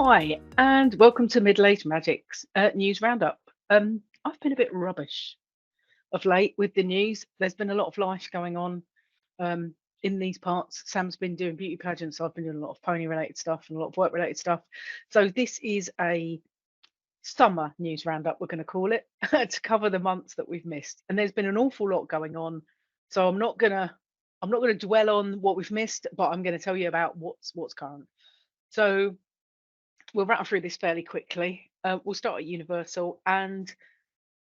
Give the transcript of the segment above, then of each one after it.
Hi, and welcome to Middle Age Magic's news roundup. I've been a bit rubbish of late with the news. There's been a lot of life going on um, in these parts. Sam's been doing beauty pageants. I've been doing a lot of pony related stuff and a lot of work related stuff. So this is a summer news roundup, we're going to call it, to cover the months that we've missed. And there's been an awful lot going on. So I'm not gonna dwell on what we've missed, but I'm going to tell you about what's current. So we'll rattle through this fairly quickly. We'll start at Universal and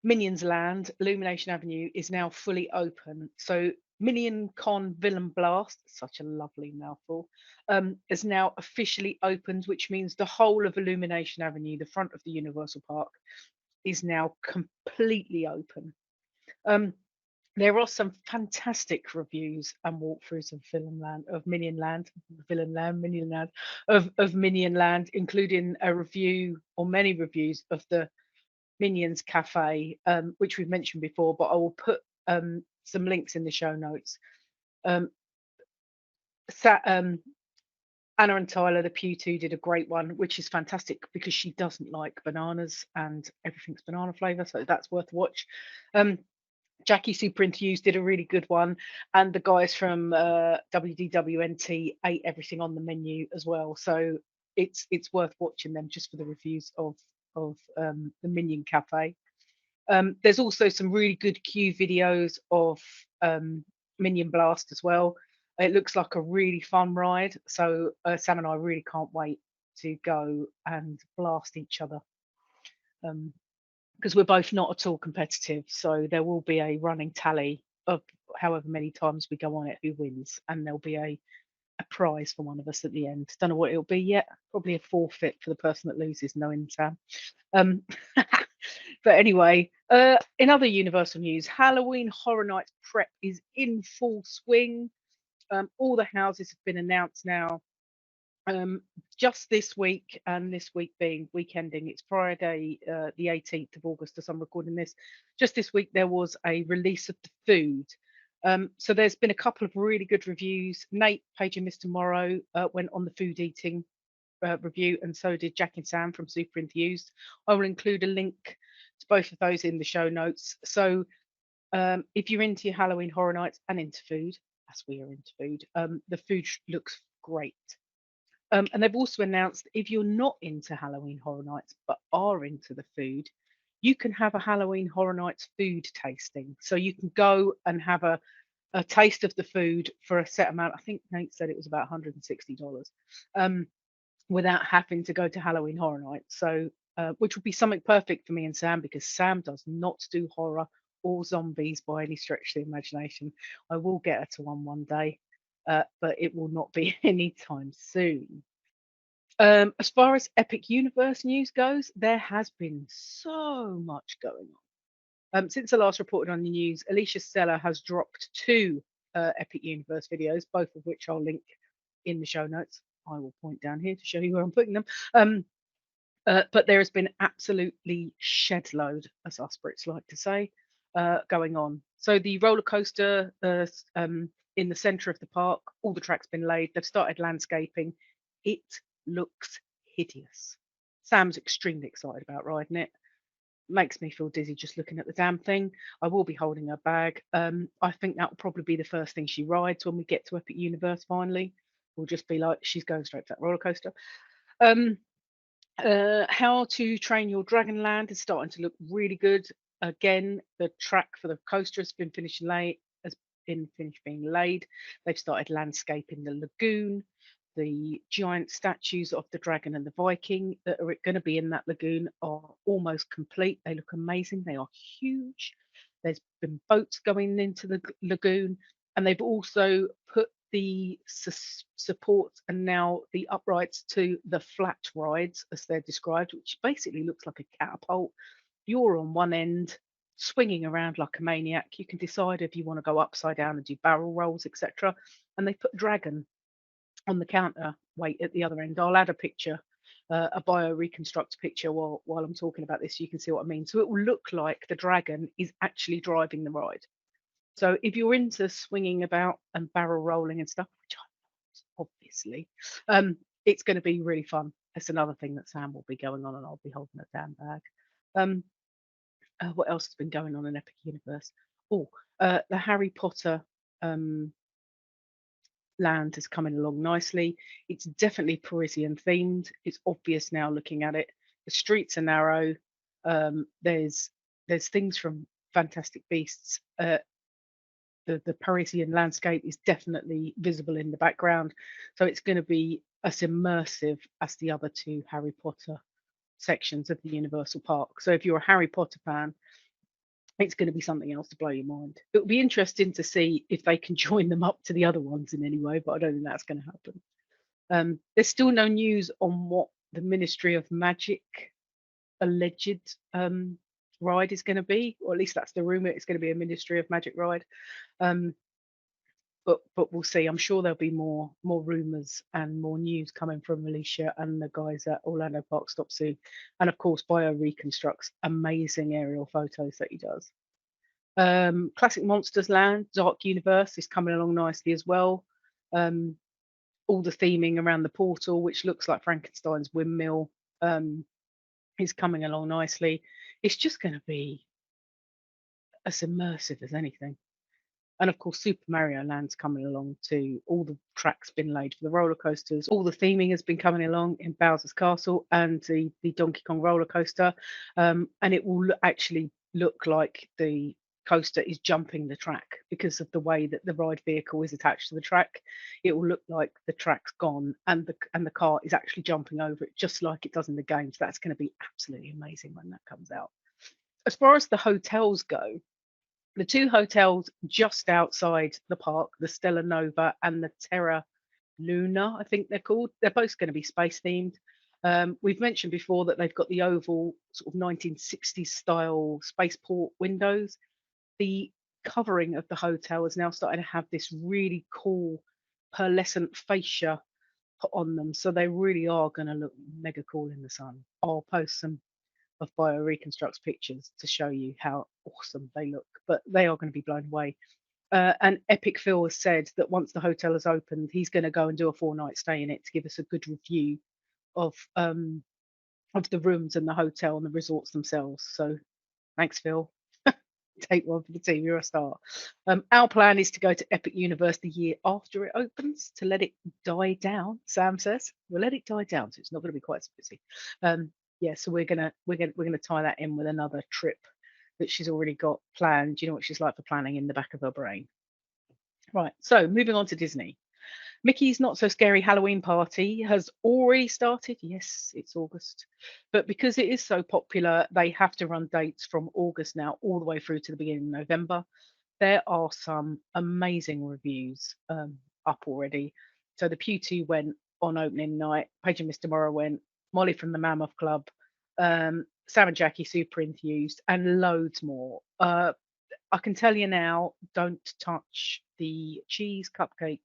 Minion's Land, Illumination Avenue, is now fully open. So Minion Con Villain Blast, such a lovely mouthful, is now officially opened, which means the whole of Illumination Avenue, the front of the Universal Park, is now completely open. There are some fantastic reviews and walkthroughs of Minion Land, of Minion Land, including a review or many reviews of the Minions Cafe, which we've mentioned before, but I will put some links in the show notes. Um, Anna and Tyler, the Pew 2, did a great one, which is fantastic because she doesn't like bananas and everything's banana flavour, so that's worth a watch. Jackie Super Enthused did a really good one, and the guys from WDWNT ate everything on the menu as well. So it's worth watching them just for the reviews of the Minion Cafe. There's also some really good queue videos of Minion Blast as well. It looks like a really fun ride. So Sam and I really can't wait to go and blast each other. Because we're both not at all competitive. So there will be a running tally of however many times we go on it, who wins, and there'll be a prize for one of us at the end. Don't know what it'll be yet. Probably a forfeit for the person that loses, knowing Sam. Um, but anyway, in other Universal news, Halloween Horror Nights prep is in full swing. All the houses have been announced now. Just this week, and this week being weekending, it's Friday, the 18th of August, as I'm recording this. Just this week, there was a release of the food. So there's been a couple of really good reviews. Nate, Paige, and Mr. Morrow went on the food eating review, and so did Jack and Sam from Super Enthused. I will include a link to both of those in the show notes. So if you're into your Halloween Horror Nights and into food, as we are into food, the food looks great. And they've also announced if you're not into Halloween Horror Nights but are into the food, you can have a Halloween Horror Nights food tasting. So you can go and have a taste of the food for a set amount. I think Nate said it was about $160, without having to go to Halloween Horror Nights. So, which would be something perfect for me and Sam because Sam does not do horror or zombies by any stretch of the imagination. I will get her to one day, but it will not be anytime soon. As far as Epic Universe news goes, there has been so much going on. Since I last reported on the news, Alicia Stella has dropped two Epic Universe videos, both of which I'll link in the show notes. I will point down here to show you where I'm putting them. But there has been absolutely shed load, as us Brits like to say, going on. So the roller coaster in the centre of the park, all the tracks been laid. They've started landscaping. It looks hideous. Sam's extremely excited about riding it. Makes me feel dizzy just looking at the damn thing. I will be holding her bag. I think that will probably be the first thing she rides when we get to Epic Universe finally. We'll just be like, she's going straight to that roller coaster. How to Train Your Dragon Land is starting to look really good. Again, the track for the coaster has been finished being laid. They've started landscaping the lagoon. The giant statues of the dragon and the Viking that are going to be in that lagoon are almost complete. They look amazing. They are huge. There's been boats going into the lagoon, and they've also put the supports and now the uprights to the flat rides, as they're described, which basically looks like a catapult. You're on one end, swinging around like a maniac. You can decide if you want to go upside down and do barrel rolls, etc. And they put dragon on the counter weight at the other end. I'll add a picture, a Bioreconstruct picture while I'm talking about this, so you can see what I mean. So it will look like the dragon is actually driving the ride. So if you're into swinging about and barrel rolling and stuff, which I'm not, obviously, it's going to be really fun. That's another thing that Sam will be going on, and I'll be holding a damn bag. Um, what else has been going on in Epic Universe? Oh, the Harry Potter um, land is coming along nicely. It's definitely Parisian themed. It's obvious now looking at it. The streets are narrow. There's things from Fantastic Beasts. The Parisian landscape is definitely visible in the background, so it's going to be as immersive as the other two Harry Potter sections of the Universal Park. So if you're a Harry Potter fan, it's going to be something else to blow your mind. It'll be interesting to see if they can join them up to the other ones in any way, but I don't think that's going to happen. There's still no news on what the Ministry of Magic alleged ride is going to be, or at least that's the rumor. It's going to be a Ministry of Magic ride. Um, but we'll see. I'm sure there'll be more rumors and more news coming from Alicia and the guys at Orlando Park Stop Soon, and of course Bioreconstruct's amazing aerial photos that he does. Classic Monsters Land Dark Universe is coming along nicely as well. All the theming around the portal, which looks like Frankenstein's windmill, is coming along nicely. It's just going to be as immersive as anything. And of course, Super Mario Land's coming along too. All the tracks been laid for the roller coasters. All the theming has been coming along in Bowser's Castle and the Donkey Kong roller coaster. And it will actually look like the coaster is jumping the track because of the way that the ride vehicle is attached to the track. It will look like the track's gone and the car is actually jumping over it, just like it does in the game. So that's going to be absolutely amazing when that comes out. As far as the hotels go, the two hotels just outside the park, the Stella Nova and the Terra Luna, I think they're called. They're both going to be space themed. We've mentioned before that they've got the oval sort of 1960s style spaceport windows. The covering of the hotel is now starting to have this really cool pearlescent fascia put on them. So they really are going to look mega cool in the sun. I'll post some of Bioreconstruct's pictures to show you how awesome they look, but they are going to be blown away. And Epic Phil has said that once the hotel is opened, he's going to go and do a 4-night stay in it to give us a good review of the rooms and the hotel and the resorts themselves. So thanks, Phil. Take one for the team. You're a star. Our plan is to go to Epic Universe the year after it opens to let it die down. Sam says we'll let it die down, so it's not going to be quite so busy. Yeah, so we're gonna tie that in with another trip that she's already got planned. You know what she's like for planning in the back of her brain. Right. So moving on to Disney. Mickey's Not So Scary Halloween Party has already started. Yes, it's August. But because it is so popular, they have to run dates from August now all the way through to the beginning of November. There are some amazing reviews up already. So the Pew 2 went on opening night. Paige and Mr. Morrow went. Molly from the Mammoth Club. Sam and Jackie super enthused, and loads more. I can tell you now, don't touch the cheese cupcake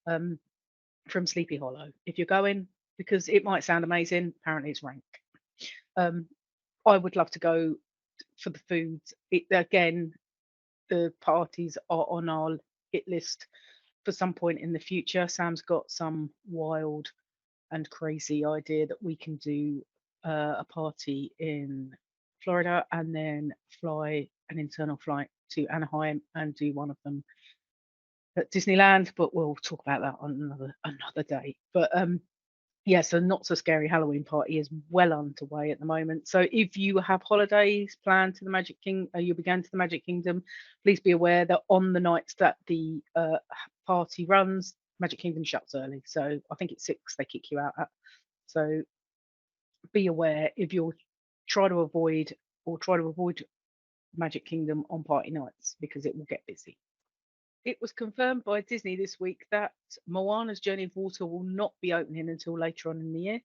from Sleepy Hollow if you're going, because it might sound amazing. Apparently, it's rank. I would love to go for the food. Again, the parties are on our hit list for some point in the future. Sam's got some wild and crazy idea that we can do a party in Florida and then fly an internal flight to Anaheim and do one of them at Disneyland, but we'll talk about that on another day. But yeah, so Not So Scary Halloween Party is well underway at the moment. So if you have holidays planned to the Magic King, you'll be going to the Magic Kingdom, please be aware that on the nights that the party runs, Magic Kingdom shuts early. So I think it's 6 they kick you out at. So be aware if you're try to avoid Magic Kingdom on party nights because it will get busy. It was confirmed by Disney this week that Moana's Journey of Water will not be opening until later on in the year.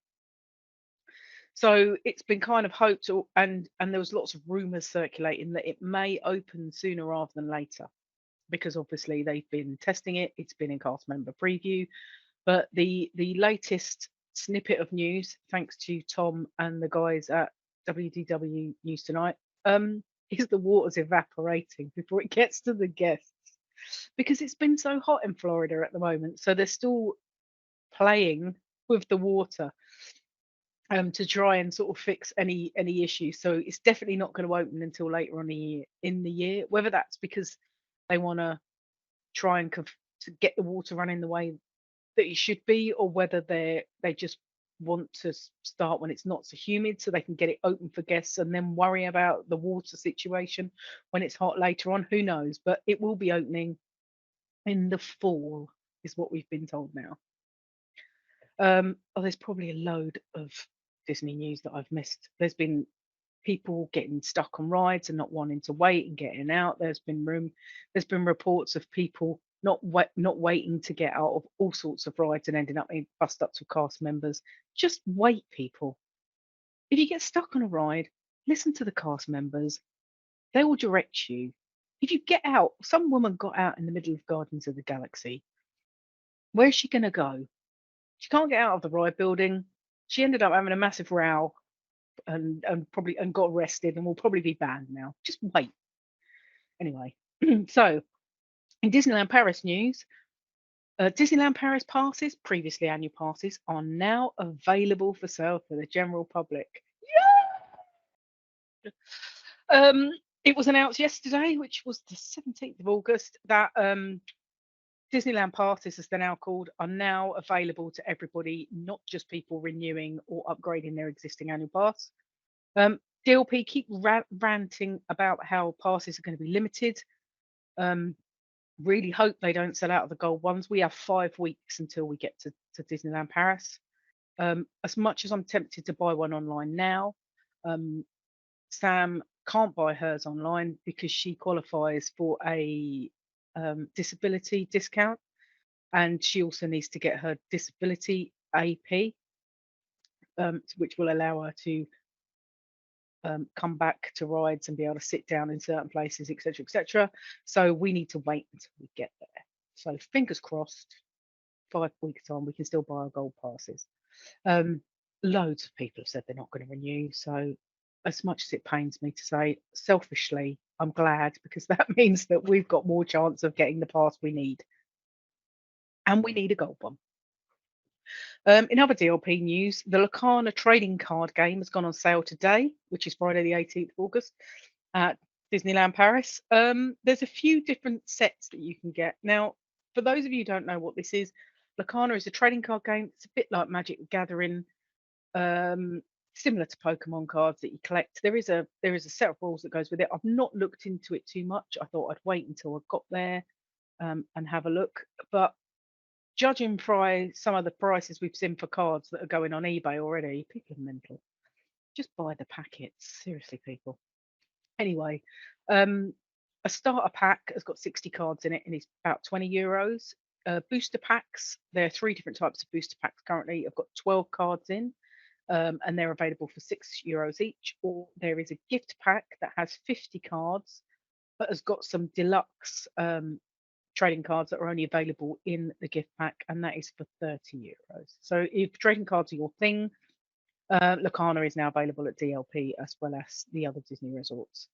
So it's been kind of hoped, and there was lots of rumours circulating that it may open sooner rather than later, because obviously they've been testing it. It's been in cast member preview, but the latest snippet of news, thanks to Tom and the guys at WDW News Tonight, is the water's evaporating before it gets to the guests, because it's been so hot in Florida at the moment. So they're still playing with the water, to try and sort of fix any issues. So it's definitely not going to open until later on in the year. Whether that's because they want to try and to get the water running the way that it should be, or whether they just want to start when it's not so humid so they can get it open for guests and then worry about the water situation when it's hot later on. Who knows? But it will be opening in the fall, is what we've been told now. Oh, there's probably a load of Disney news that I've missed. There's been people getting stuck on rides and not wanting to wait and getting out. There's been reports of people not waiting to get out of all sorts of rides and ending up in bust ups with cast members. Just wait, people. If you get stuck on a ride, listen to the cast members. They will direct you. If you get out, some woman got out in the middle of Guardians of the Galaxy. Where's she gonna go? She can't get out of the ride building. She ended up having a massive row and probably and got arrested and will probably be banned now. Just wait. Anyway, so in Disneyland Paris news, Disneyland Paris passes, previously annual passes, are now available for sale for the general public. Yeah! It was announced yesterday, which was the 17th of August, that Disneyland passes, as they're now called, are now available to everybody, not just people renewing or upgrading their existing annual pass. DLP keep ranting about how passes are going to be limited. Really hope they don't sell out of the gold ones. We have 5 weeks until we get to Disneyland Paris. As much as I'm tempted to buy one online now, Sam can't buy hers online because she qualifies for a disability discount, and she also needs to get her disability AP, which will allow her to come back to rides and be able to sit down in certain places, etc., etc. So we need to wait until we get there. So fingers crossed, 5 weeks time we can still buy our gold passes. Loads of people have said they're not going to renew. So as much as it pains me to say, selfishly, I'm glad, because that means that we've got more chance of getting the pass we need. And we need a gold one. In other DLP news, the Lacana trading card game has gone on sale today, which is Friday the 18th of August at Disneyland Paris. There's a few different sets that you can get. Now, for those of you who don't know what this is, Lacana is a trading card game. It's a bit like Magic the Gathering, similar to Pokemon cards that you collect. There is a set of rules that goes with it. I've not looked into it too much. I thought I'd wait until I got there and have a look. But judging by some of the prices we've seen for cards that are going on eBay already, people are mental. Just buy the packets. Seriously, people. Anyway, a starter pack has got 60 cards in it and it's about €20. Booster packs, there are 3 different types of booster packs currently. I've got 12 cards in, and they're available for €6 each. Or there is a gift pack that has 50 cards but has got some deluxe trading cards that are only available in the gift pack, and that is for €30. So if trading cards are your thing, Lacana is now available at DLP as well as the other Disney resorts.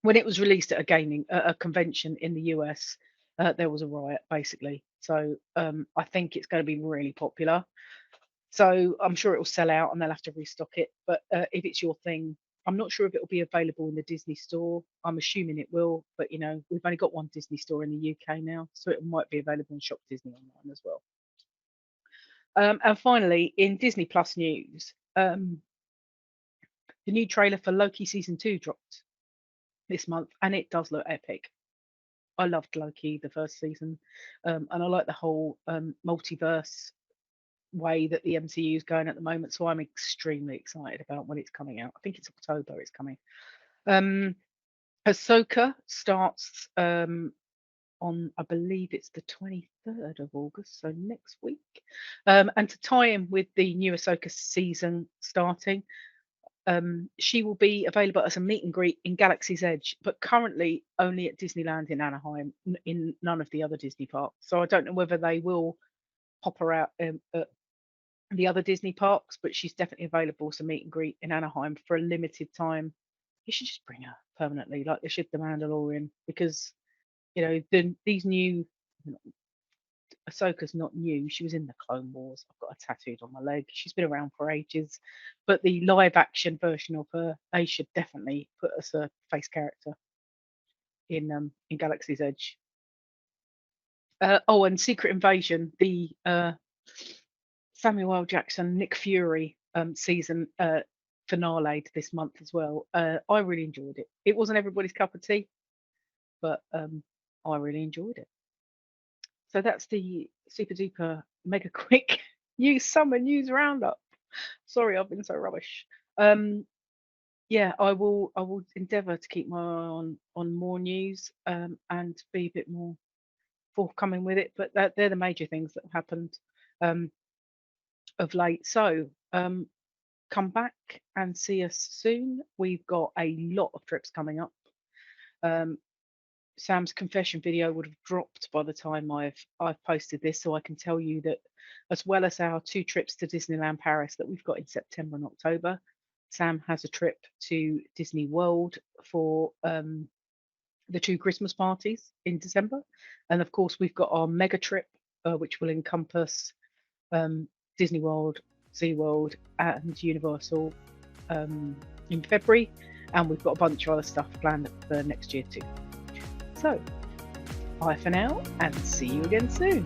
When it was released at a convention in the US, there was a riot basically. So I think it's going to be really popular. So I'm sure it will sell out and they'll have to restock it. But if it's your thing, I'm not sure if it will be available in the Disney store. I'm assuming it will, but we've only got one Disney store in the UK now, so it might be available in Shop Disney online as well. And finally, in Disney Plus news, the new trailer for Loki season 2 dropped this month, and it does look epic. I loved Loki the first season, and I like the whole multiverse way that the MCU is going at the moment. So I'm extremely excited about when it's coming out. I think it's October it's coming. Ahsoka starts on, I believe it's the 23rd of August, so next week. And to tie in with the new Ahsoka season starting, she will be available as a meet and greet in Galaxy's Edge, but currently only at Disneyland in Anaheim, in none of the other Disney parks. So I don't know whether they will pop her out at the other Disney parks, but she's definitely available as a meet and greet in Anaheim for a limited time. You should just bring her permanently, like they should the Mandalorian, because these new Ahsoka's not new. She was in the Clone Wars. I've got her tattooed on my leg. She's been around for ages. But the live action version of her, they should definitely put as a face character in Galaxy's Edge. Oh, and Secret Invasion, the Samuel L. Jackson, Nick Fury season finale this month as well. I really enjoyed it. It wasn't everybody's cup of tea, but I really enjoyed it. So that's the super duper mega quick summer news roundup. Sorry, I've been so rubbish. Yeah, I will endeavour to keep my eye on more news and be a bit more forthcoming with it. But they're the major things that have happened of late. So come back and see us soon. We've got a lot of trips coming up. Sam's confession video would have dropped by the time I've posted this, so I can tell you that, as well as our 2 trips to Disneyland Paris that we've got in September and October, Sam has a trip to Disney World for the 2 Christmas parties in December, and of course we've got our mega trip, which will encompass Disney World, SeaWorld, and Universal in February, and we've got a bunch of other stuff planned for next year too. So, bye for now, and see you again soon.